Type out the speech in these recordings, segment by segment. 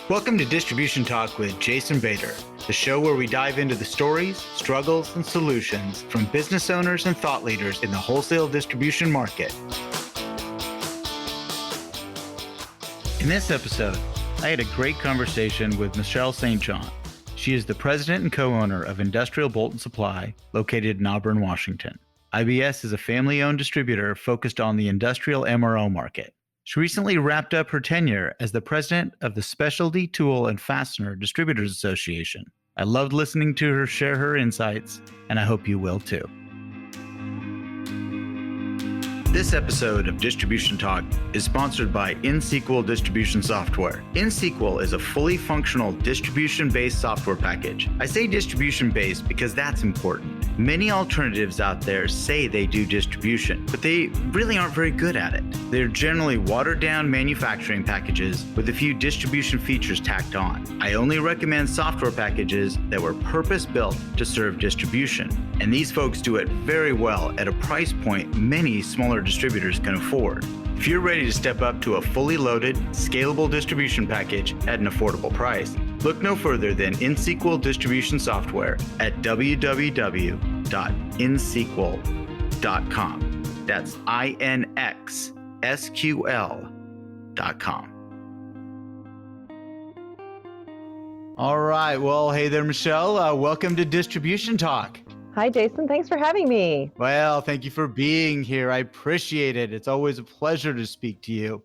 Welcome to Distribution Talk with Jason Bader, the show where we dive into the stories, struggles, and solutions from business owners and thought leaders in the wholesale distribution market. In this episode, I had a great conversation with Michelle St. John. She is the president and co-owner of Industrial Bolt and Supply, located in Auburn, Washington. IBS is a family-owned distributor focused on the industrial MRO market. She recently wrapped up her tenure as the president of the Specialty Tool and Fastener Distributors Association. I loved listening to her share her insights, and I hope you will too. This episode of Distribution Talk is sponsored by InSequel Distribution Software. InSequel is a fully functional distribution-based software package. I say distribution-based because that's important. Many alternatives out there say they do distribution, but they really aren't very good at it. They're generally watered-down manufacturing packages with a few distribution features tacked on. I only recommend software packages that were purpose-built to serve distribution, and these folks do it very well at a price point many smaller distributors can afford. If you're ready to step up to a fully loaded, scalable distribution package at an affordable price, look no further than InSequel Distribution Software at www.insequel.com. That's INXSQL.com. All right. Well, hey there, Michelle. Welcome to Distribution Talk. Hi, Jason. Thanks for having me. Well, thank you for being here. I appreciate it. It's always a pleasure to speak to you.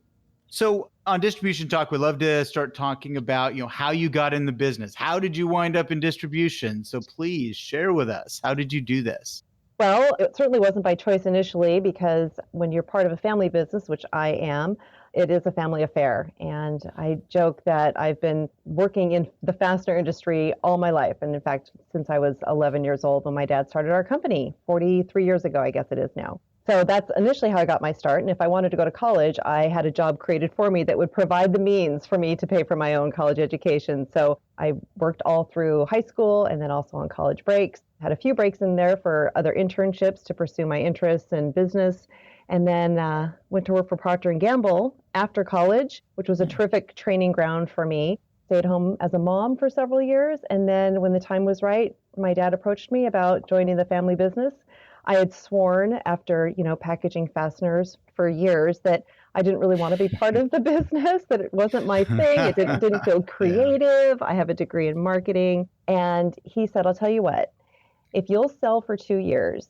So on Distribution Talk, we'd love to start talking about, how you got in the business. How did you wind up in distribution? So please share with us. How did you do this? Well, it certainly wasn't by choice initially, because when you're part of a family business, which I am, it is a family affair. And I joke that I've been working in the fastener industry all my life. And in fact, since I was 11 years old when my dad started our company 43 years ago, I guess it is now. So that's initially how I got my start. And if I wanted to go to college, I had a job created for me that would provide the means for me to pay for my own college education. So I worked all through high school and then also on college breaks. Had a few breaks in there for other internships to pursue my interests in business. And then went to work for Procter & Gamble after college, which was a terrific training ground for me. Stayed home as a mom for several years. And then when the time was right, my dad approached me about joining the family business. I had sworn after, packaging fasteners for years that I didn't really want to be part of the business, that it wasn't my thing. It didn't feel creative. I have a degree in marketing. And he said, I'll tell you what, if you'll sell for 2 years,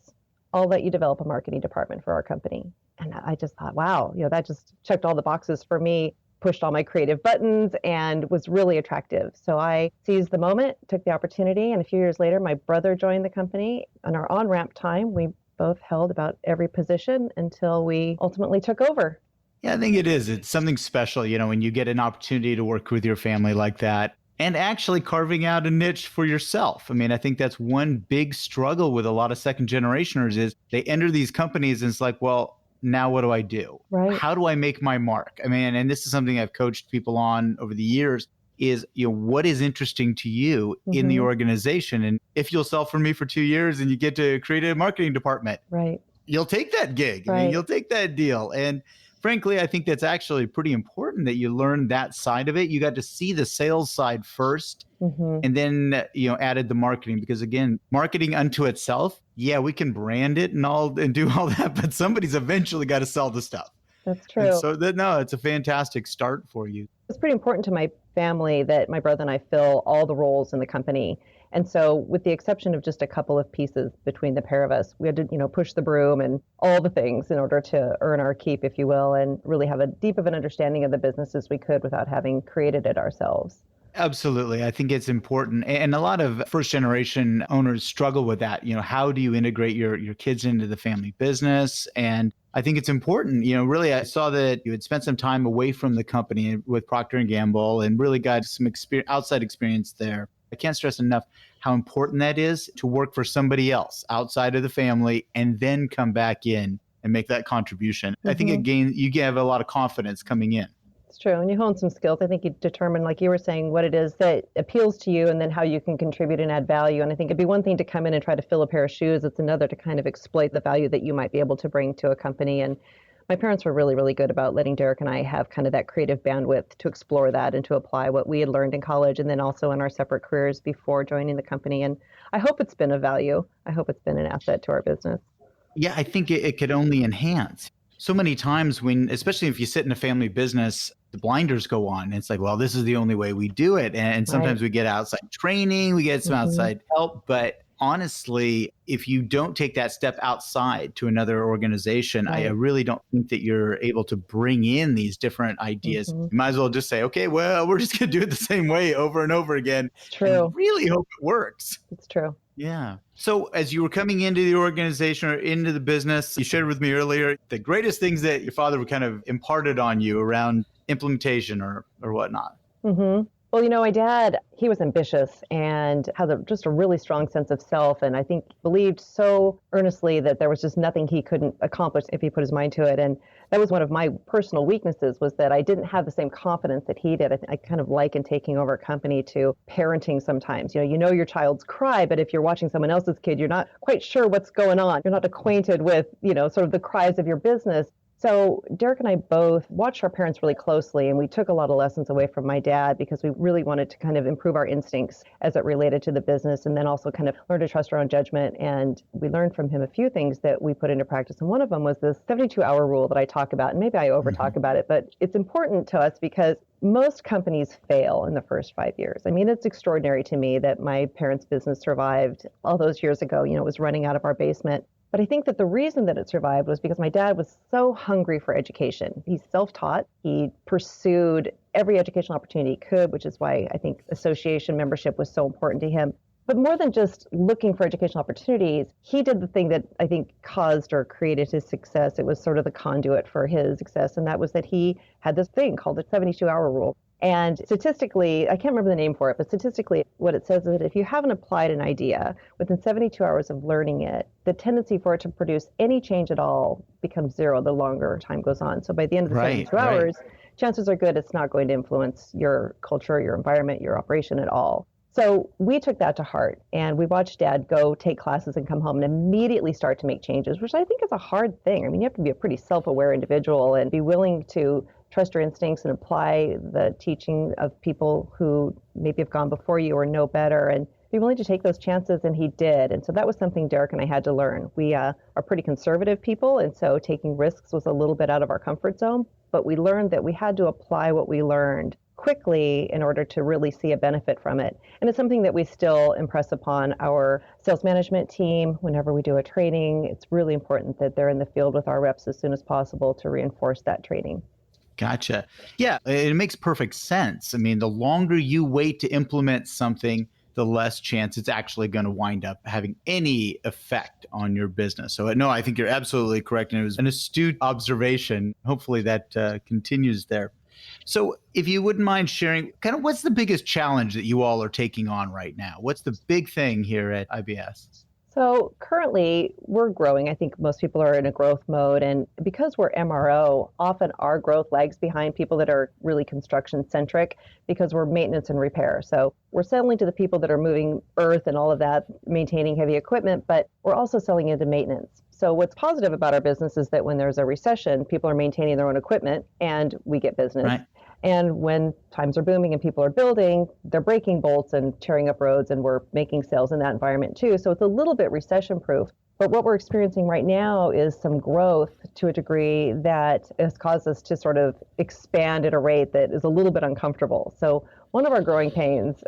I'll let you develop a marketing department for our company. And I just thought, wow, that just checked all the boxes for me, pushed all my creative buttons, and was really attractive. So I seized the moment, took the opportunity, and a few years later, my brother joined the company. On our on-ramp time, we both held about every position until we ultimately took over. Yeah, I think it is. It's something special, when you get an opportunity to work with your family like that. And actually carving out a niche for yourself. I mean, I think that's one big struggle with a lot of second generationers is they enter these companies and it's like, well, now what do I do? Right. How do I make my mark? I mean, and this is something I've coached people on over the years is, what is interesting to you in the organization? And if you'll sell for me for 2 years and you get to create a marketing department, right, you'll take that gig. Right. I mean, you'll take that deal. And frankly, I think that's actually pretty important that you learn that side of it. You got to see the sales side first and then, added the marketing, because again, marketing unto itself, yeah, we can brand it and do all that, but somebody's eventually got to sell the stuff. That's true. And so it's a fantastic start for you. It's pretty important to my family that my brother and I fill all the roles in the company. And so with the exception of just a couple of pieces between the pair of us, we had to, push the broom and all the things in order to earn our keep, if you will, and really have a deep of an understanding of the business as we could without having created it ourselves. Absolutely. I think it's important. And a lot of first generation owners struggle with that. How do you integrate your kids into the family business? And I think it's important. Really, I saw that you had spent some time away from the company with Procter & Gamble and really got some outside experience there. I can't stress enough how important that is to work for somebody else outside of the family and then come back in and make that contribution. I think again, you have a lot of confidence coming in. It's true. And you hone some skills. I think you determine, like you were saying, what it is that appeals to you and then how you can contribute and add value. And I think it'd be one thing to come in and try to fill a pair of shoes. It's another to kind of exploit the value that you might be able to bring to a company. And my parents were really, really good about letting Derek and I have kind of that creative bandwidth to explore that and to apply what we had learned in college and then also in our separate careers before joining the company. And I hope it's been of value. I hope it's been an asset to our business. Yeah, I think it could only enhance. So many times when, especially if you sit in a family business, the blinders go on. And it's like, well, this is the only way we do it. And sometimes Right. we get outside training, we get some Hmm. outside help. But honestly, if you don't take that step outside to another organization, I Right. really don't think that you're able to bring in these different ideas. Hmm. You might as well just say, okay, well, we're just going to do it the same way over and over again It's and true. really hope it works. It's true. Yeah. So as you were coming into the organization or into the business, you shared with me earlier the greatest things that your father kind of imparted on you around implementation or whatnot. Hmm. Well, my dad, he was ambitious and has just a really strong sense of self. And I think believed so earnestly that there was just nothing he couldn't accomplish if he put his mind to it. And that was one of my personal weaknesses was that I didn't have the same confidence that he did. I kind of liken taking over a company to parenting sometimes. You know your child's cry, but if you're watching someone else's kid, you're not quite sure what's going on. You're not acquainted with, sort of the cries of your business. So Derek and I both watched our parents really closely, and we took a lot of lessons away from my dad because we really wanted to kind of improve our instincts as it related to the business, and then also kind of learn to trust our own judgment. And we learned from him a few things that we put into practice. And one of them was this 72-hour rule that I talk about, and maybe I over talk about it, but it's important to us because most companies fail in the first 5 years. I mean, it's extraordinary to me that my parents' business survived all those years ago. It was running out of our basement. But I think that the reason that it survived was because my dad was so hungry for education. He's self-taught. He pursued every educational opportunity he could, which is why I think association membership was so important to him. But more than just looking for educational opportunities, he did the thing that I think caused or created his success. It was sort of the conduit for his success, and that was that he had this thing called the 72-hour rule. And statistically, I can't remember the name for it, but statistically, what it says is that if you haven't applied an idea within 72 hours of learning it, the tendency for it to produce any change at all becomes zero the longer time goes on. So by the end of the Right, 72 right. hours, chances are good it's not going to influence your culture, your environment, your operation at all. So we took that to heart and we watched Dad go take classes and come home and immediately start to make changes, which I think is a hard thing. I mean, you have to be a pretty self-aware individual and be willing to trust your instincts and apply the teaching of people who maybe have gone before you or know better and be willing to take those chances. And he did. And so that was something Derek and I had to learn. We are pretty conservative people. And so taking risks was a little bit out of our comfort zone. But we learned that we had to apply what we learned quickly in order to really see a benefit from it. And it's something that we still impress upon our sales management team whenever we do a training. It's really important that they're in the field with our reps as soon as possible to reinforce that training. Gotcha. Yeah, it makes perfect sense. I mean, the longer you wait to implement something, the less chance it's actually going to wind up having any effect on your business. So, no, I think you're absolutely correct. And it was an astute observation. Hopefully that continues there. So, if you wouldn't mind sharing, kind of what's the biggest challenge that you all are taking on right now? What's the big thing here at IBS? So currently, we're growing. I think most people are in a growth mode. And because we're MRO, often our growth lags behind people that are really construction centric because we're maintenance and repair. So we're selling to the people that are moving earth and all of that, maintaining heavy equipment, but we're also selling into maintenance. So what's positive about our business is that when there's a recession, people are maintaining their own equipment and we get business. Right. And when times are booming and people are building, they're breaking bolts and tearing up roads, and we're making sales in that environment too. So it's a little bit recession proof. But what we're experiencing right now is some growth to a degree that has caused us to sort of expand at a rate that is a little bit uncomfortable. So one of our growing pains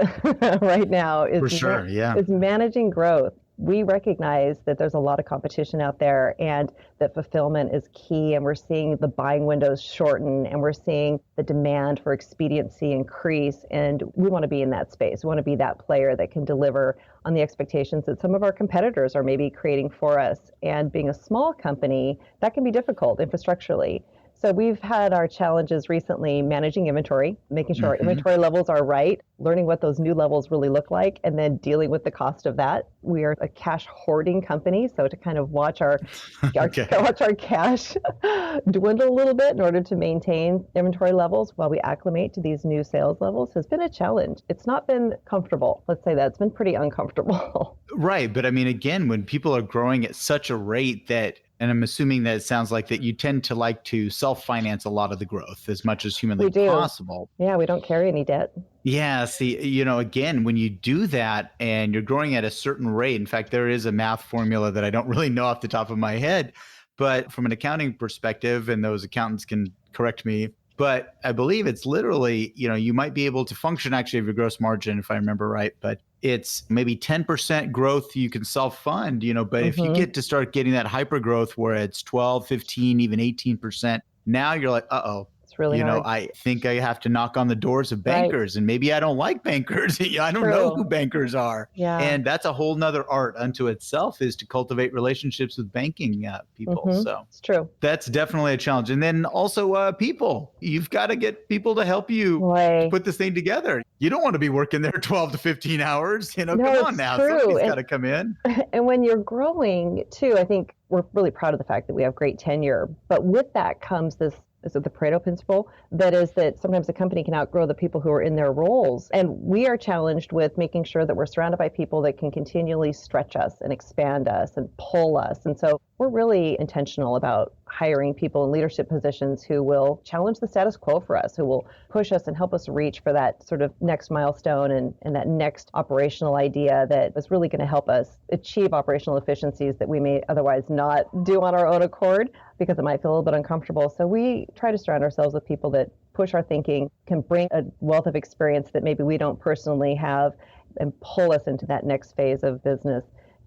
right now For sure. Yeah. is managing growth. We recognize that there's a lot of competition out there and that fulfillment is key. And we're seeing the buying windows shorten and we're seeing the demand for expediency increase. And we want to be in that space. We want to be that player that can deliver on the expectations that some of our competitors are maybe creating for us. And being a small company, that can be difficult infrastructurally. So we've had our challenges recently managing inventory, making sure our inventory levels are right, learning what those new levels really look like, and then dealing with the cost of that. We are a cash hoarding company, so to kind of watch our Okay. watch our cash dwindle a little bit in order to maintain inventory levels while we acclimate to these new sales levels has been a challenge. It's not been comfortable. Let's say that it's been pretty uncomfortable. Right. But I mean, again, when people are growing at such a rate that And I'm assuming that it sounds like that you tend to like to self-finance a lot of the growth as much as humanly We do. possible. Yeah, we don't carry any debt. Yeah, see, again, when you do that and you're growing at a certain rate, in fact, there is a math formula that I don't really know off the top of my head, but from an accounting perspective, and those accountants can correct me, but I believe it's literally, you might be able to function actually of your gross margin, if I remember right, but it's maybe 10% growth you can self-fund, but if you Hmm. get to start getting that hyper growth where it's 12, 15, even 18%, now you're like, uh-oh, It's really hard. I think I have to knock on the doors of Right. bankers, and maybe I don't like bankers. I don't know True. who bankers are. Yeah. And that's a whole nother art unto itself, is to cultivate relationships with banking people. So It's true. that's definitely a challenge. And then also people, you've got to get people to help you to Boy. put this thing together. You don't want to be working there 12 to 15 hours. No, Come on it's now. true. Somebody's got to come in. And when you're growing too, I think we're really proud of the fact that we have great tenure. But with that comes this, is it the Pareto principle? That is that sometimes a company can outgrow the people who are in their roles. And we are challenged with making sure that we're surrounded by people that can continually stretch us and expand us and pull us. And so we're really intentional about hiring people in leadership positions who will challenge the status quo for us, who will push us and help us reach for that sort of next milestone and that next operational idea that is really going to help us achieve operational efficiencies that we may otherwise not do on our own accord because it might feel a little bit uncomfortable. So we try to surround ourselves with people that push our thinking, can bring a wealth of experience that maybe we don't personally have, and pull us into that next phase of business.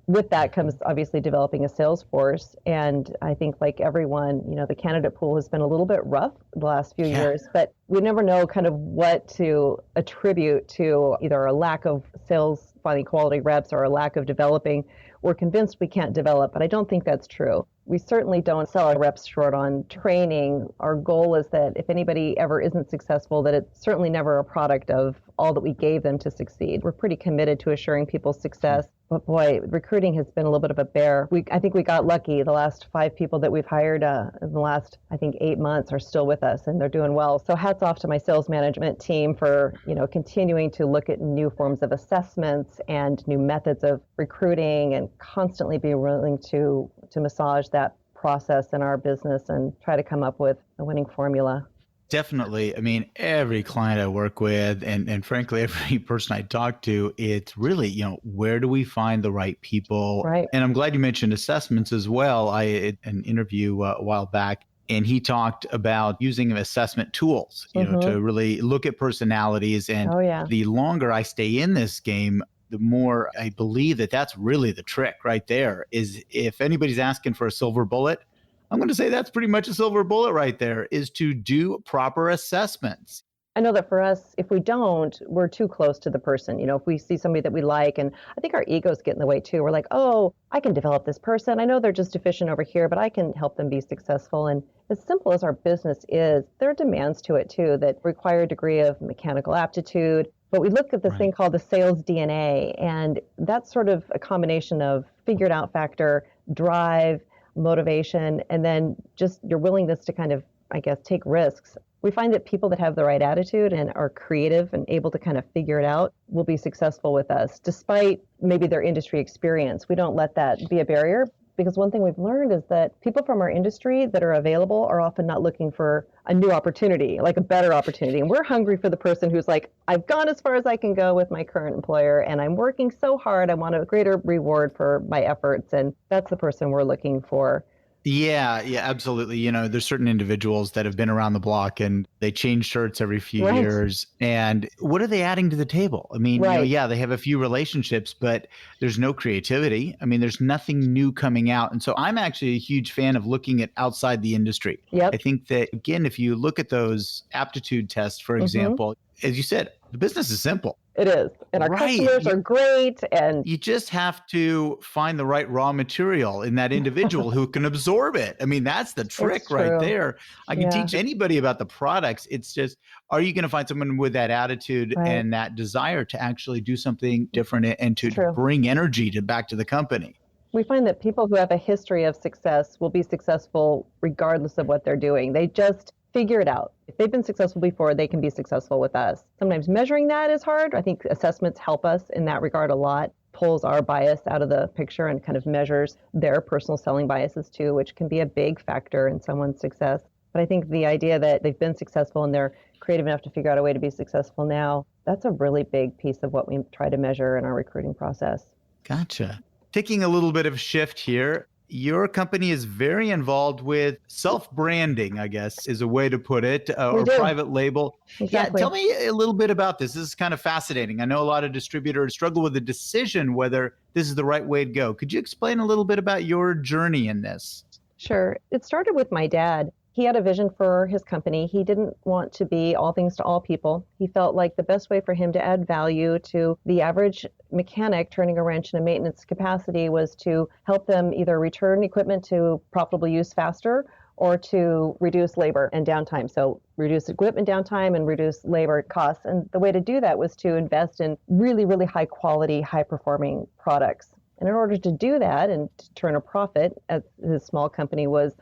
With that comes obviously developing a sales force. And I think, like everyone, the candidate pool has been a little bit rough the last few Yeah. years, but we never know kind of what to attribute to either a lack of sales finding quality reps or a lack of developing. We're convinced we can't develop, but I don't think that's true. We certainly don't sell our reps short on training. Our goal is that if anybody ever isn't successful, that it's certainly never a product of all that we gave them to succeed. We're pretty committed to assuring people's success. But boy, recruiting has been a little bit of a bear. I think we got lucky. The last 5 people that we've hired in the last, 8 months are still with us, and they're doing well. So hats off to my sales management team for, continuing to look at new forms of assessments and new methods of recruiting, and constantly be willing to massage that process in our business and try to come up with a winning formula. Definitely. I mean, every client I work with, and frankly, every person I talk to, it's really, where do we find the right people? Right. And I'm glad you mentioned assessments as well. I had an interview a while back, and he talked about using assessment tools, to really look at personalities. And Oh, yeah. the longer I stay in this game, the more I believe that that's really the trick right there. Is if anybody's asking for a silver bullet, I'm going to say that's pretty much a silver bullet right there, is to do proper assessments. I know that for us, if we don't, we're too close to the person. If we see somebody that we like, and I think our egos get in the way too. We're like, oh, I can develop this person. I know they're just deficient over here, but I can help them be successful. And as simple as our business is, there are demands to it too that require a degree of mechanical aptitude. But we look at this thing called the sales DNA, and that's sort of a combination of figured out factor, drive, motivation, and then just your willingness to kind of, take risks. We find that people that have the right attitude and are creative and able to kind of figure it out will be successful with us, despite maybe their industry experience. We don't let that be a barrier, because one thing we've learned is that people from our industry that are available are often not looking for a new opportunity, like a better opportunity. And we're hungry for the person who's like, I've gone as far as I can go with my current employer, and I'm working so hard. I want a greater reward for my efforts. And that's the person we're looking for. Yeah, absolutely. There's certain individuals that have been around the block and they change shirts every few years. And what are they adding to the table? I mean, yeah, they have a few relationships, but there's no creativity. I mean, there's nothing new coming out. And so I'm actually a huge fan of looking at outside the industry. Yep. I think that, again, if you look at those aptitude tests, for example, as you said, the business is simple. It is. And our customers are great. And you just have to find the right raw material in that individual who can absorb it. I mean, that's the trick right there. I can teach anybody about the products. It's just, are you going to find someone with that attitude and that desire to actually do something different and to bring energy back to the company? We find that people who have a history of success will be successful regardless of what they're doing. They just figure it out. If they've been successful before, they can be successful with us. Sometimes measuring that is hard. I think assessments help us in that regard a lot. pulls our bias out of the picture and kind of measures their personal selling biases too, which can be a big factor in someone's success. But I think the idea that they've been successful and they're creative enough to figure out a way to be successful now, that's a really big piece of what we try to measure in our recruiting process. Gotcha. Taking a little bit of a shift here, your company is very involved with self-branding, I guess, is a way to put it, or private label. Exactly. Yeah, tell me a little bit about this. This is kind of fascinating. I know a lot of distributors struggle with the decision whether this is the right way to go. Could you explain a little bit about your journey in this? Sure. It started with my dad. He had a vision for his company. He didn't want to be all things to all people. He felt like the best way for him to add value to the average mechanic turning a wrench in a maintenance capacity was to help them either return equipment to profitable use faster or to reduce labor and downtime. So reduce equipment downtime and reduce labor costs. And the way to do that was to invest in really, really high quality, high performing products. And in order to do that and to turn a profit, as his small company was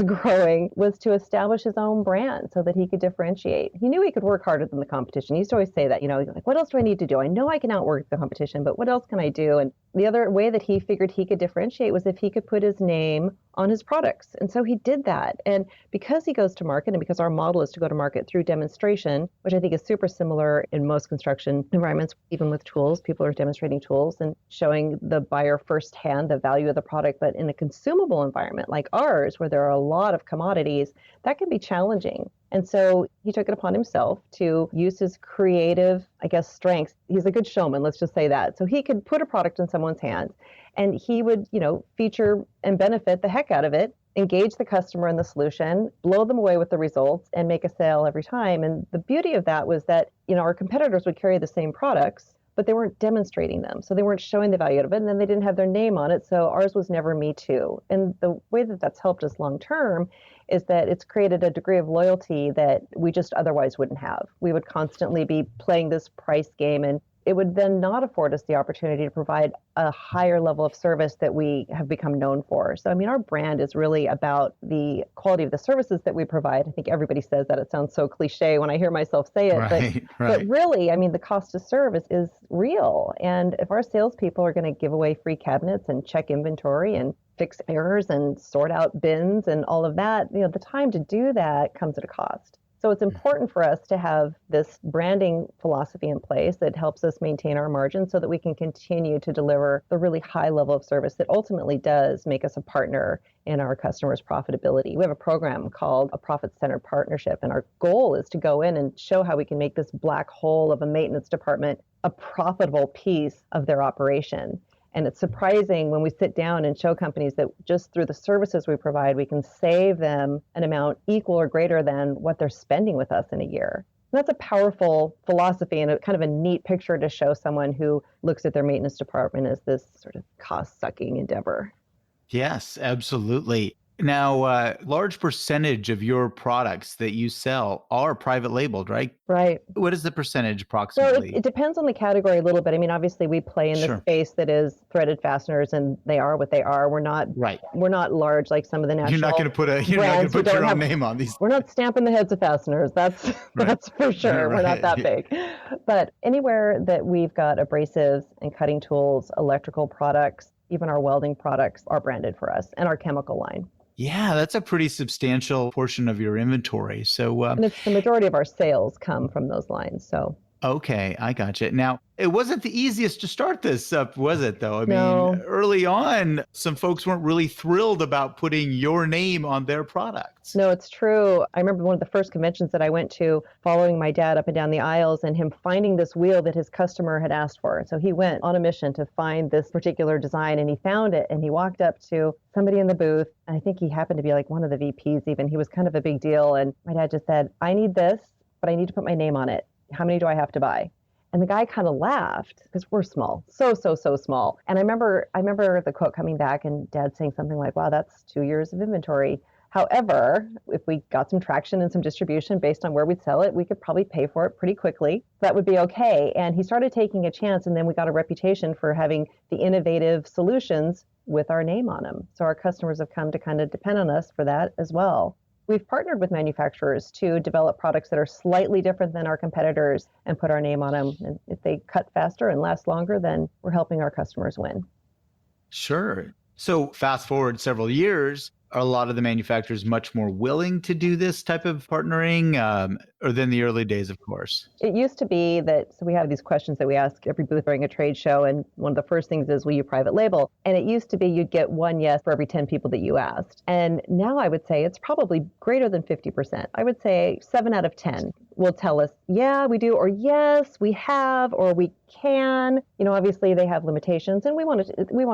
growing, was to establish his own brand so that he could differentiate. He knew he could work harder than the competition. He used to always say that, like, what else do I need to do? I know I can outwork the competition, but what else can I do? And the other way that he figured he could differentiate was if he could put his name on his products. And so he did that. And because he goes to market and because our model is to go to market through demonstration, which I think is super similar in most construction environments, even with tools, people are demonstrating tools and showing the buyer firsthand the value of the product. But in a consumable environment like ours, where there are a lot of commodities, that can be challenging. And so he took it upon himself to use his creative, strengths. He's a good showman, let's just say that. So he could put a product in someone's hands and he would, feature and benefit the heck out of it, engage the customer in the solution, blow them away with the results, and make a sale every time. And the beauty of that was that, our competitors would carry the same products, but they weren't demonstrating them. So they weren't showing the value of it, and then they didn't have their name on it. So ours was never me too. And the way that that's helped us long term is that it's created a degree of loyalty that we just otherwise wouldn't have. We would constantly be playing this price game, and it would then not afford us the opportunity to provide a higher level of service that we have become known for. So, our brand is really about the quality of the services that we provide. I think everybody says that. It sounds so cliche when I hear myself say it. Right. But really, the cost to serve is real. And if our salespeople are going to give away free cabinets and check inventory and fix errors and sort out bins and all of that, the time to do that comes at a cost. So it's important for us to have this branding philosophy in place that helps us maintain our margins so that we can continue to deliver the really high level of service that ultimately does make us a partner in our customers' profitability. We have a program called a profit-centered partnership, and our goal is to go in and show how we can make this black hole of a maintenance department a profitable piece of their operation. And it's surprising when we sit down and show companies that just through the services we provide, we can save them an amount equal or greater than what they're spending with us in a year. And that's a powerful philosophy and a kind of a neat picture to show someone who looks at their maintenance department as this sort of cost-sucking endeavor. Yes, absolutely. Now, large percentage of your products that you sell are private labeled, right? Right. What is the percentage So approximately? it depends on the category a little bit. Obviously we play in the space that is threaded fasteners, and they are what they are. We're not large like some of the national. You're not going to put your own name on these. We're not stamping the heads of fasteners. That's for sure. Right. We're not that big. But anywhere that we've got abrasives and cutting tools, electrical products, even our welding products are branded for us, and our chemical line. Yeah, that's a pretty substantial portion of your inventory. So, and it's the majority of our sales come from those lines. So. Okay, I gotcha. Now, it wasn't the easiest to start this up, was it, though? No. Early on, some folks weren't really thrilled about putting your name on their products. No, it's true. I remember one of the first conventions that I went to, following my dad up and down the aisles and him finding this wheel that his customer had asked for. So he went on a mission to find this particular design, and he found it, and he walked up to somebody in the booth. And I think he happened to be like one of the VPs even. He was kind of a big deal. And my dad just said, I need this, but I need to put my name on it. How many do I have to buy? And the guy kind of laughed because we're small, so small. And I remember the quote coming back and Dad saying something like, wow, that's 2 years of inventory. However, if we got some traction and some distribution based on where we'd sell it, we could probably pay for it pretty quickly. That would be okay. And he started taking a chance, and then we got a reputation for having the innovative solutions with our name on them. So our customers have come to kind of depend on us for that as well. We've partnered with manufacturers to develop products that are slightly different than our competitors and put our name on them. And if they cut faster and last longer, then we're helping our customers win. Sure. So fast forward several years, are a lot of the manufacturers much more willing to do this type of partnering, or than the early days, of course? It used to be that, so we have these questions that we ask every booth during a trade show, and one of the first things is, will you private label? And it used to be you'd get one yes for every 10 people that you asked. And now I would say it's probably greater than 50%. I would say 7 out of 10 will tell us, yeah, we do, or yes, we have, or we can. Obviously they have limitations, and we want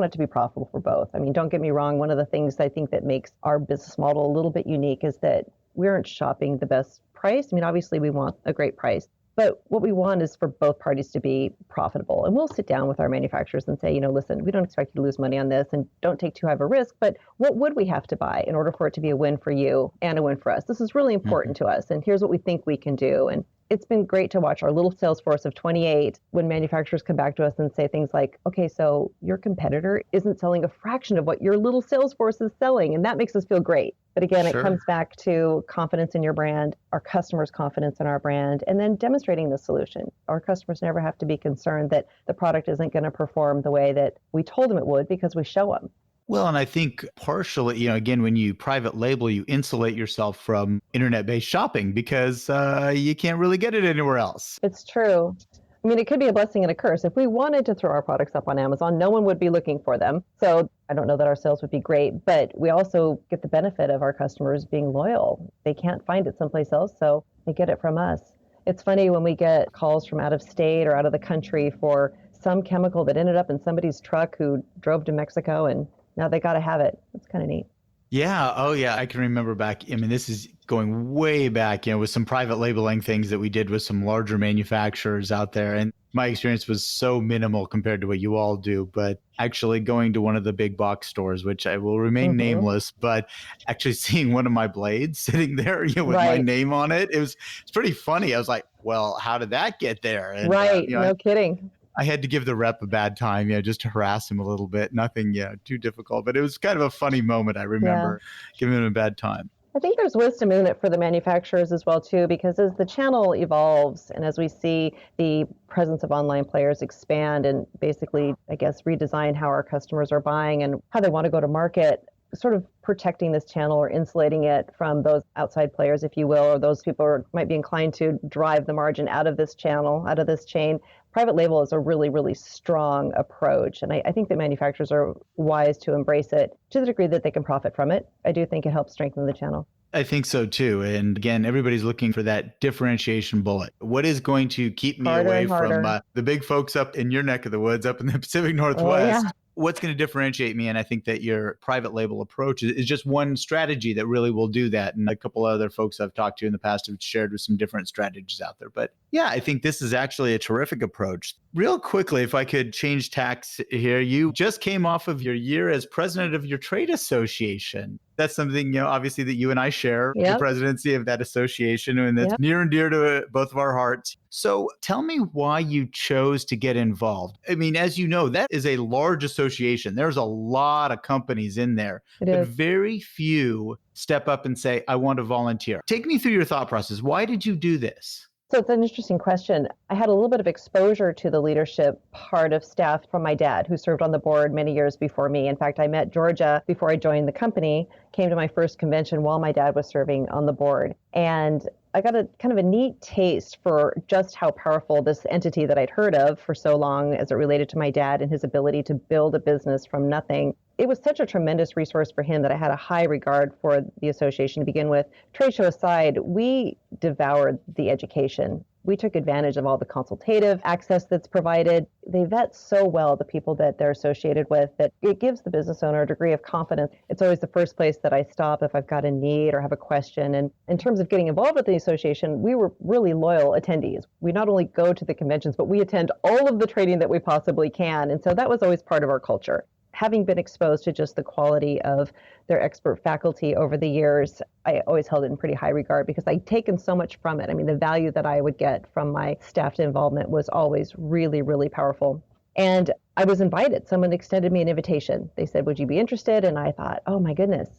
it to be profitable for both. I mean, don't get me wrong. One of the things I think that makes our business model a little bit unique is that we aren't shopping the best price. I mean, obviously we want a great price, but what we want is for both parties to be profitable. And we'll sit down with our manufacturers and say, listen, we don't expect you to lose money on this and don't take too high of a risk, but what would we have to buy in order for it to be a win for you and a win for us? This is really important to us, and here's what we think we can do. And it's been great to watch our little sales force of 28 when manufacturers come back to us and say things like, okay, so your competitor isn't selling a fraction of what your little sales force is selling. And that makes us feel great. But again, Sure. It comes back to confidence in your brand, our customers' confidence in our brand, and then demonstrating the solution. Our customers never have to be concerned that the product isn't going to perform the way that we told them it would, because we show them. Well, and I think partially, again, when you private label, you insulate yourself from internet-based shopping because you can't really get it anywhere else. It's true. I mean, it could be a blessing and a curse. If we wanted to throw our products up on Amazon, no one would be looking for them. So I don't know that our sales would be great, but we also get the benefit of our customers being loyal. They can't find it someplace else, so they get it from us. It's funny when we get calls from out of state or out of the country for some chemical that ended up in somebody's truck who drove to Mexico, and now they got to have it. It's kind of neat. Yeah. Oh, yeah. I can remember back. I mean, this is going way back, with some private labeling things that we did with some larger manufacturers out there. And my experience was so minimal compared to what you all do. But actually going to one of the big box stores, which I will remain nameless, but actually seeing one of my blades sitting there, with my name on it, it's pretty funny. I was like, well, how did that get there? And, no kidding. I had to give the rep a bad time, just to harass him a little bit. Nothing, too difficult, but it was kind of a funny moment. I remember giving him a bad time. I think there's wisdom in it for the manufacturers as well, too, because as the channel evolves and as we see the presence of online players expand and basically, I guess, redesign how our customers are buying and how they want to go to market, sort of protecting this channel or insulating it from those outside players, if you will, or those people who might be inclined to drive the margin out of this channel, out of this chain. Private label is a really, really strong approach. And I think that manufacturers are wise to embrace it to the degree that they can profit from it. I do think it helps strengthen the channel. I think so too. And again, everybody's looking for that differentiation bullet. What is going to keep me away from the big folks up in your neck of the woods, up in the Pacific Northwest? What's going to differentiate me? And I think that your private label approach is just one strategy that really will do that. And a couple other folks I've talked to in the past have shared with some different strategies out there. But yeah, I think this is actually a terrific approach. Real quickly, if I could change tacks here, you just came off of your year as president of your trade association. That's something, obviously that you and I share, the presidency of that association, and that's near and dear to both of our hearts. So tell me why you chose to get involved. I mean, as you know, that is a large association. There's a lot of companies in there, but very few step up and say, I want to volunteer. Take me through your thought process. Why did you do this? So it's an interesting question. I had a little bit of exposure to the leadership part of staff from my dad, who served on the board many years before me. In fact, I met Georgia before I joined the company, came to my first convention while my dad was serving on the board. And I got a kind of a neat taste for just how powerful this entity that I'd heard of for so long as it related to my dad and his ability to build a business from nothing. It was such a tremendous resource for him that I had a high regard for the association to begin with. Trade show aside, we devoured the education. We took advantage of all the consultative access that's provided. They vet so well the people that they're associated with that it gives the business owner a degree of confidence. It's always the first place that I stop if I've got a need or have a question. And in terms of getting involved with the association, we were really loyal attendees. We not only go to the conventions, but we attend all of the trading that we possibly can. And so that was always part of our culture. Having been exposed to just the quality of their expert faculty over the years, I always held it in pretty high regard because I'd taken so much from it. I mean, the value that I would get from my staff involvement was always really, really powerful. And I was invited. Someone extended me an invitation. They said, would you be interested? And I thought, oh my goodness.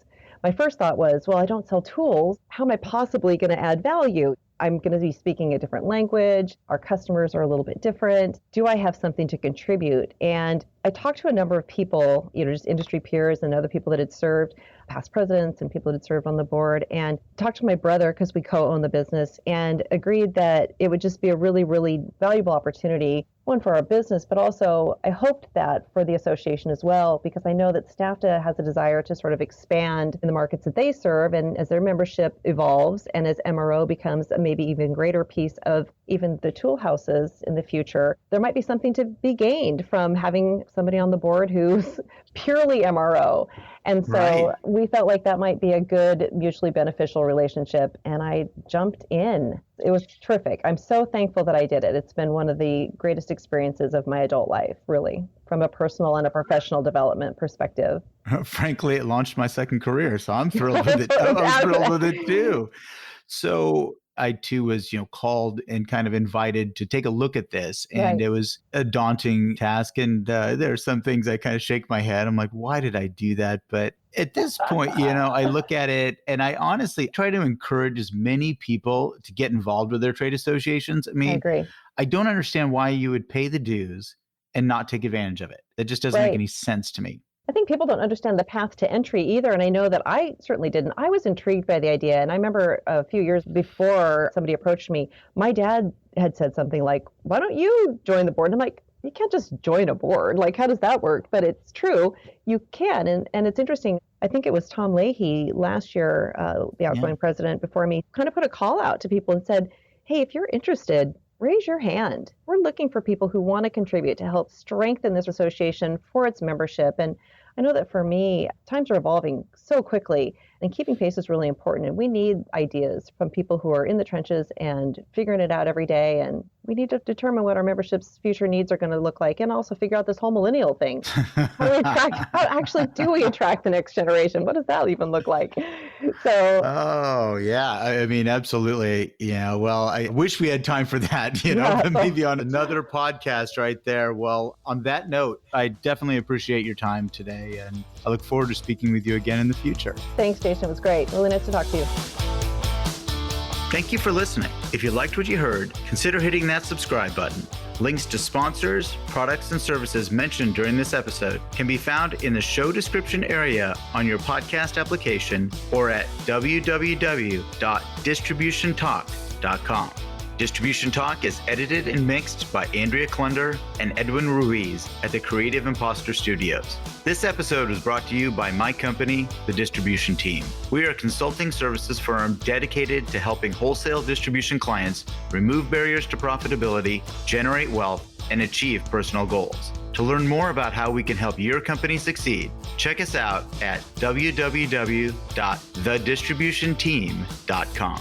my first thought was, well, I don't sell tools. How am I possibly going to add value? I'm going to be speaking a different language. Our customers are a little bit different. Do I have something to contribute? And I talked to a number of people, just industry peers and other people that had served, past presidents and people that had served on the board, and talked to my brother because we co-own the business, and agreed that it would just be a really, really valuable opportunity, one for our business, but also I hoped that for the association as well, because I know that STAFTA has a desire to sort of expand in the markets that they serve. And as their membership evolves and as MRO becomes a maybe even greater piece of even the tool houses in the future, there might be something to be gained from having somebody on the board who's purely MRO. And so we felt like that might be a good mutually beneficial relationship. And I jumped in. It was terrific. I'm so thankful that I did it. It's been one of the greatest experiences of my adult life, really, from a personal and a professional development perspective. Frankly, it launched my second career, so I'm thrilled with it. I'm thrilled with it too. So I too was, called and kind of invited to take a look at this, and It was a daunting task. And there are some things I kind of shake my head. I'm like, why did I do that? But at this point, I look at it and I honestly try to encourage as many people to get involved with their trade associations. I mean, I agree. I don't understand why you would pay the dues and not take advantage of it. It just doesn't make any sense to me. I think people don't understand the path to entry either. And I know that I certainly didn't. I was intrigued by the idea. And I remember a few years before somebody approached me, my dad had said something like, why don't you join the board? And I'm like, you can't just join a board. Like, how does that work? But it's true. You can. And it's interesting. I think it was Tom Leahy last year, the outgoing president before me, kind of put a call out to people and said, hey, if you're interested, raise your hand. We're looking for people who want to contribute to help strengthen this association for its membership. And I know that for me, times are evolving so quickly, and keeping pace is really important. And we need ideas from people who are in the trenches and figuring it out every day. And we need to determine what our membership's future needs are going to look like, and also figure out this whole millennial thing. How actually do we attract the next generation? What does that even look like? So. Oh, yeah. I mean, absolutely. Well, I wish we had time for that, but maybe on another podcast right there. Well, on that note, I definitely appreciate your time today, and I look forward to speaking with you again in the future. Thanks, Jason. It was great. Really nice to talk to you. Thank you for listening. If you liked what you heard, consider hitting that subscribe button. Links to sponsors, products, and services mentioned during this episode can be found in the show description area on your podcast application or at www.distributiontalk.com. Distribution Talk is edited and mixed by Andrea Klunder and Edwin Ruiz at the Creative Imposter Studios. This episode was brought to you by my company, The Distribution Team. We are a consulting services firm dedicated to helping wholesale distribution clients remove barriers to profitability, generate wealth, and achieve personal goals. To learn more about how we can help your company succeed, check us out at www.thedistributionteam.com.